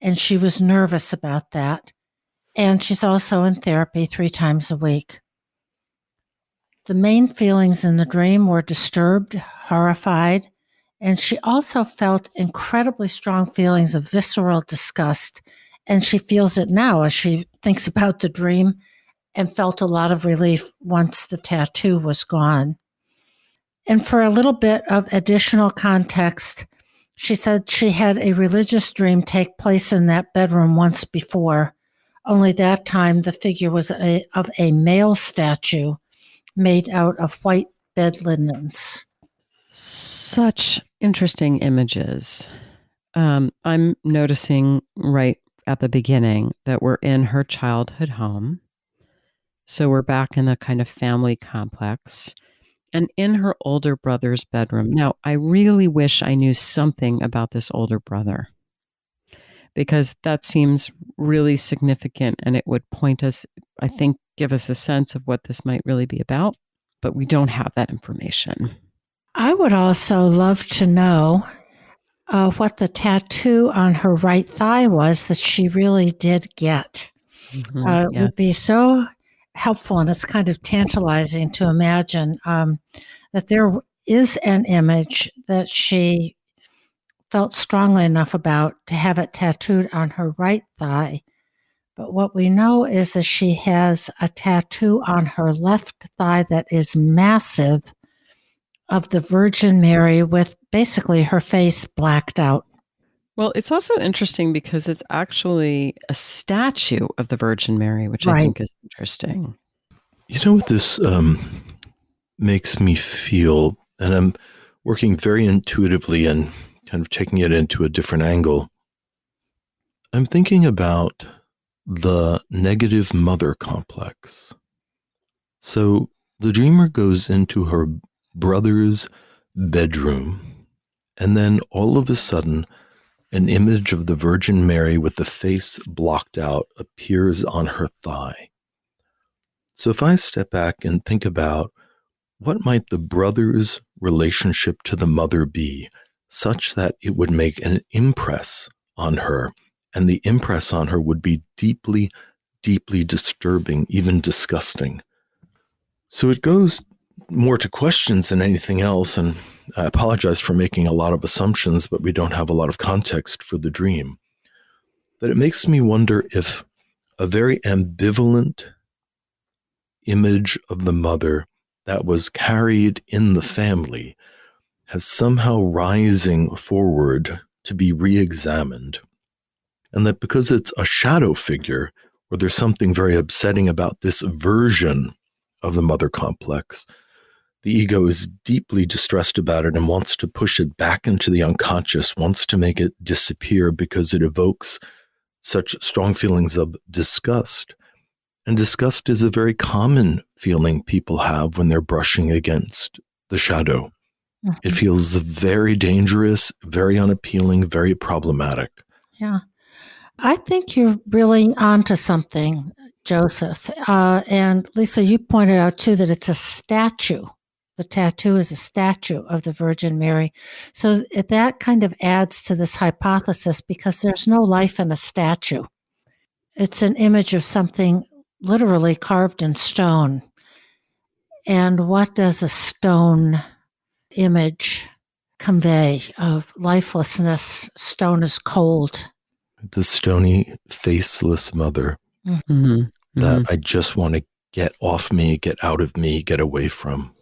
and she was nervous about that. And she's also in therapy 3 times a week. The main feelings in the dream were disturbed, horrified, and she also felt incredibly strong feelings of visceral disgust. And she feels it now as she thinks about the dream, and felt a lot of relief once the tattoo was gone. And for a little bit of additional context, she said she had a religious dream take place in that bedroom once before, only that time the figure was of a male statue made out of white bed linens. Such interesting images. I'm noticing right at the beginning that we're in her childhood home. So we're back in the kind of family complex. and in her older brother's bedroom. Now, I really wish I knew something about this older brother, because that seems really significant and it would point us, I think, give us a sense of what this might really be about, but we don't have that information. I would also love to know what the tattoo on her right thigh was that she really did get. It Yes. would be so helpful, and it's kind of tantalizing to imagine that there is an image that she felt strongly enough about to have it tattooed on her right thigh. But what we know is that she has a tattoo on her left thigh that is massive, of the Virgin Mary with basically her face blacked out. Well, it's also interesting because it's actually a statue of the Virgin Mary, which I Right. think is interesting. You know what this makes me feel, and I'm working very intuitively and kind of taking it into a different angle. I'm thinking about the negative mother complex. So the dreamer goes into her brother's bedroom, and then all of a sudden, an image of the Virgin Mary with the face blocked out appears on her thigh. So if I step back and think about what might the brother's relationship to the mother be, such that it would make an impress on her, and the impress on her would be deeply, deeply disturbing, even disgusting. So it goes more to questions than anything else, and I apologize for making a lot of assumptions, but we don't have a lot of context for the dream. But it makes me wonder if a very ambivalent image of the mother that was carried in the family has somehow rising forward to be re-examined. And that because it's a shadow figure, or there's something very upsetting about this version of the mother complex, the ego is deeply distressed about it and wants to push it back into the unconscious, wants to make it disappear because it evokes such strong feelings of disgust. And disgust is a very common feeling people have when they're brushing against the shadow. Mhm. It feels very dangerous, very unappealing, very problematic. Yeah. I think you're really onto something, Joseph. And Lisa, you pointed out too that it's a statue. The tattoo is a statue of the Virgin Mary. So that kind of adds to this hypothesis because there's no life in a statue. It's an image of something literally carved in stone. And what does a stone image convey of lifelessness? Stone is cold. The stony, faceless mother Mm-hmm. that I just want to get off me, get out of me, get away from.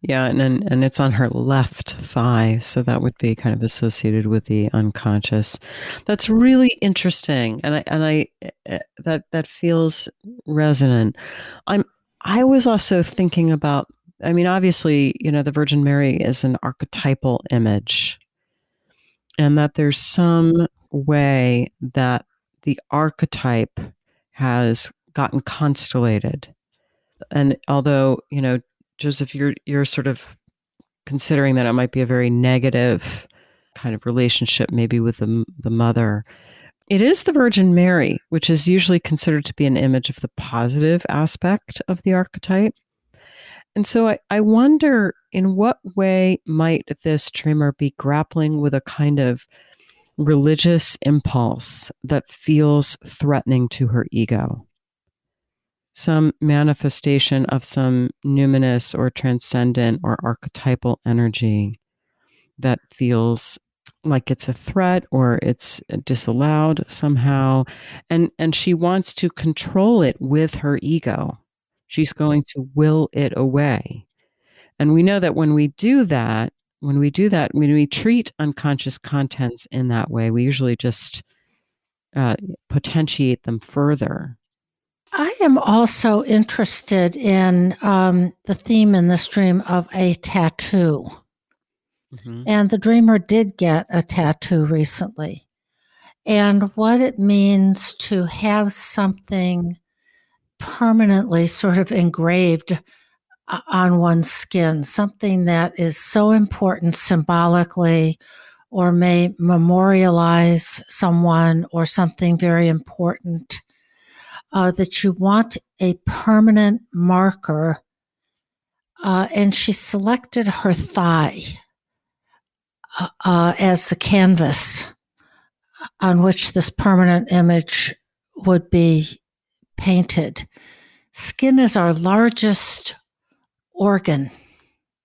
Yeah, and it's on her left thigh, so that would be kind of associated with the unconscious. That's really interesting, and I that feels resonant. I was also thinking about. I mean, obviously, the Virgin Mary is an archetypal image, and that there's some way that the archetype has gotten constellated. And although, Joseph, you're sort of considering that it might be a very negative kind of relationship, maybe with the mother. It is the Virgin Mary, which is usually considered to be an image of the positive aspect of the archetype. And so I wonder, in what way might this dreamer be grappling with a kind of religious impulse that feels threatening to her ego? Some manifestation of some numinous or transcendent or archetypal energy that feels like it's a threat or it's disallowed somehow, and she wants to control it with her ego. She's going to will it away. And we know that when we treat unconscious contents in that way, we usually just potentiate them further. I am also interested in the theme in this dream of a tattoo. Mm-hmm. And the dreamer did get a tattoo recently. And what it means to have something permanently sort of engraved on one's skin, something that is so important symbolically or may memorialize someone or something very important, that you want a permanent marker. And she selected her thigh as the canvas on which this permanent image would be painted. Skin is our largest organ.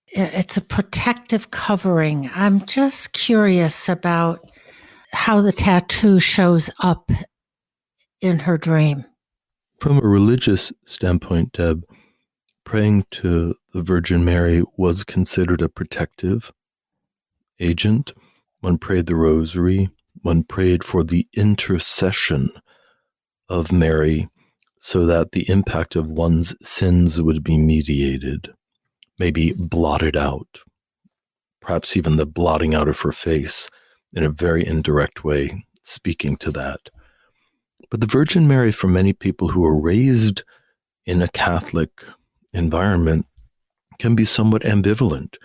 It's a protective covering. I'm just curious about how the tattoo shows up in her dream. From a religious standpoint, Deb, praying to the Virgin Mary was considered a protective agent. One prayed the rosary, one prayed for the intercession of Mary so that the impact of one's sins would be mediated, maybe blotted out, perhaps even the blotting out of her face in a very indirect way, speaking to that. But the Virgin Mary, for many people who are raised in a Catholic environment, can be somewhat ambivalent.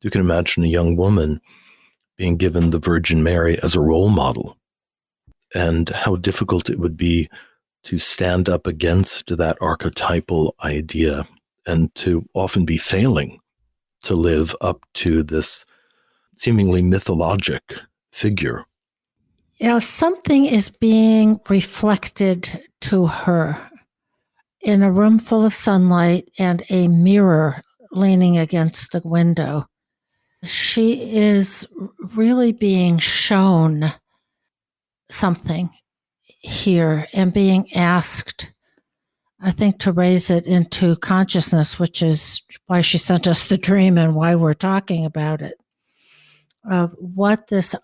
You can imagine a young woman being given the Virgin Mary as a role model, and how difficult it would be to stand up against that archetypal idea and to often be failing to live up to this seemingly mythologic figure. Yeah, something is being reflected to her in a room full of sunlight and a mirror leaning against the window. She is really being shown something here and being asked, I think, to raise it into consciousness, which is why she sent us the dream and why we're talking about it, of what this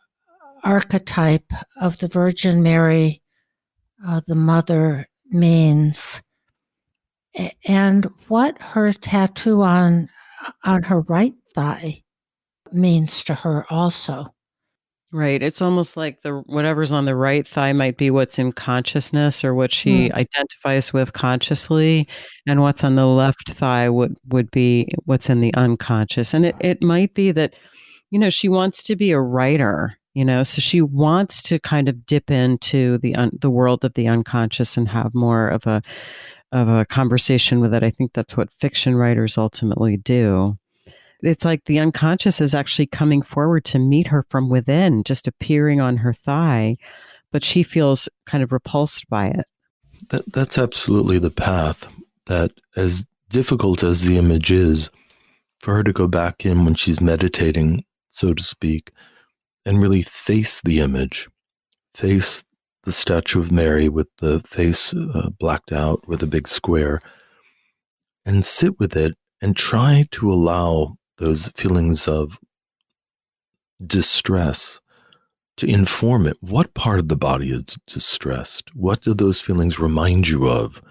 archetype of the Virgin Mary, the mother, means, and what her tattoo on her right thigh means to her also. Right. It's almost like the whatever's on the right thigh might be what's in consciousness or what she identifies with consciously, and what's on the left thigh would be what's in the unconscious. And it might be that, she wants to be a writer, so she wants to kind of dip into the world of the unconscious and have more of a conversation with it. I think that's what fiction writers ultimately do. It's like the unconscious is actually coming forward to meet her from within, just appearing on her thigh, but she feels kind of repulsed by it. That's absolutely the path, that as difficult as the image is, for her to go back in when she's meditating, so to speak, and really face the image, face the statue of Mary with the face blacked out with a big square, and sit with it and try to allow those feelings of distress to inform it. What part of the body is distressed? What do those feelings remind you of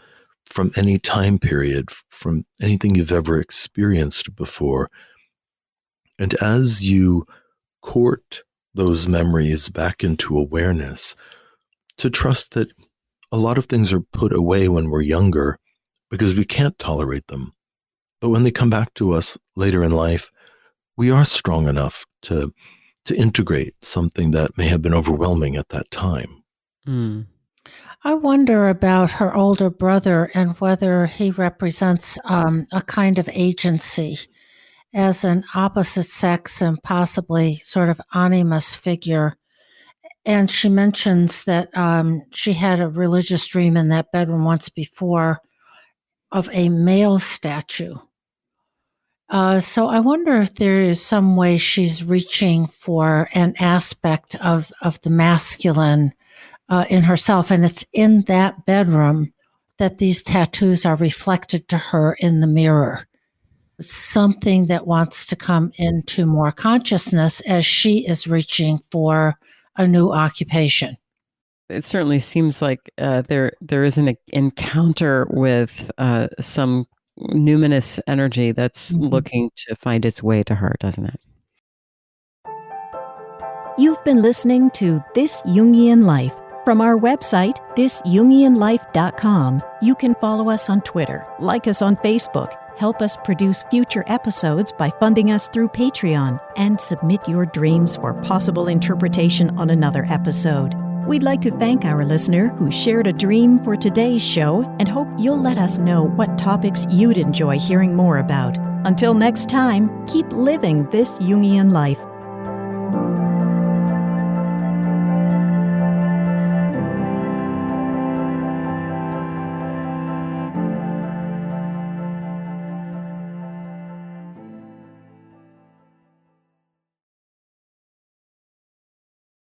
from any time period, from anything you've ever experienced before? And as you court those memories back into awareness, to trust that a lot of things are put away when we're younger because we can't tolerate them. But when they come back to us later in life, we are strong enough to integrate something that may have been overwhelming at that time. I wonder about her older brother and whether he represents a kind of agency as an opposite sex and possibly sort of animus figure. And she mentions that she had a religious dream in that bedroom once before of a male statue. So I wonder if there is some way she's reaching for an aspect of the masculine in herself. And it's in that bedroom that these tattoos are reflected to her in the mirror. Something that wants to come into more consciousness as she is reaching for a new occupation. It certainly seems like there is an encounter with some numinous energy that's looking to find its way to her, doesn't it? You've been listening to This Jungian Life. From our website, thisjungianlife.com, you can follow us on Twitter, like us on Facebook, Help us produce future episodes by funding us through Patreon and submit your dreams for possible interpretation on another episode. We'd like to thank our listener who shared a dream for today's show and hope you'll let us know what topics you'd enjoy hearing more about. Until next time, keep living this Jungian life.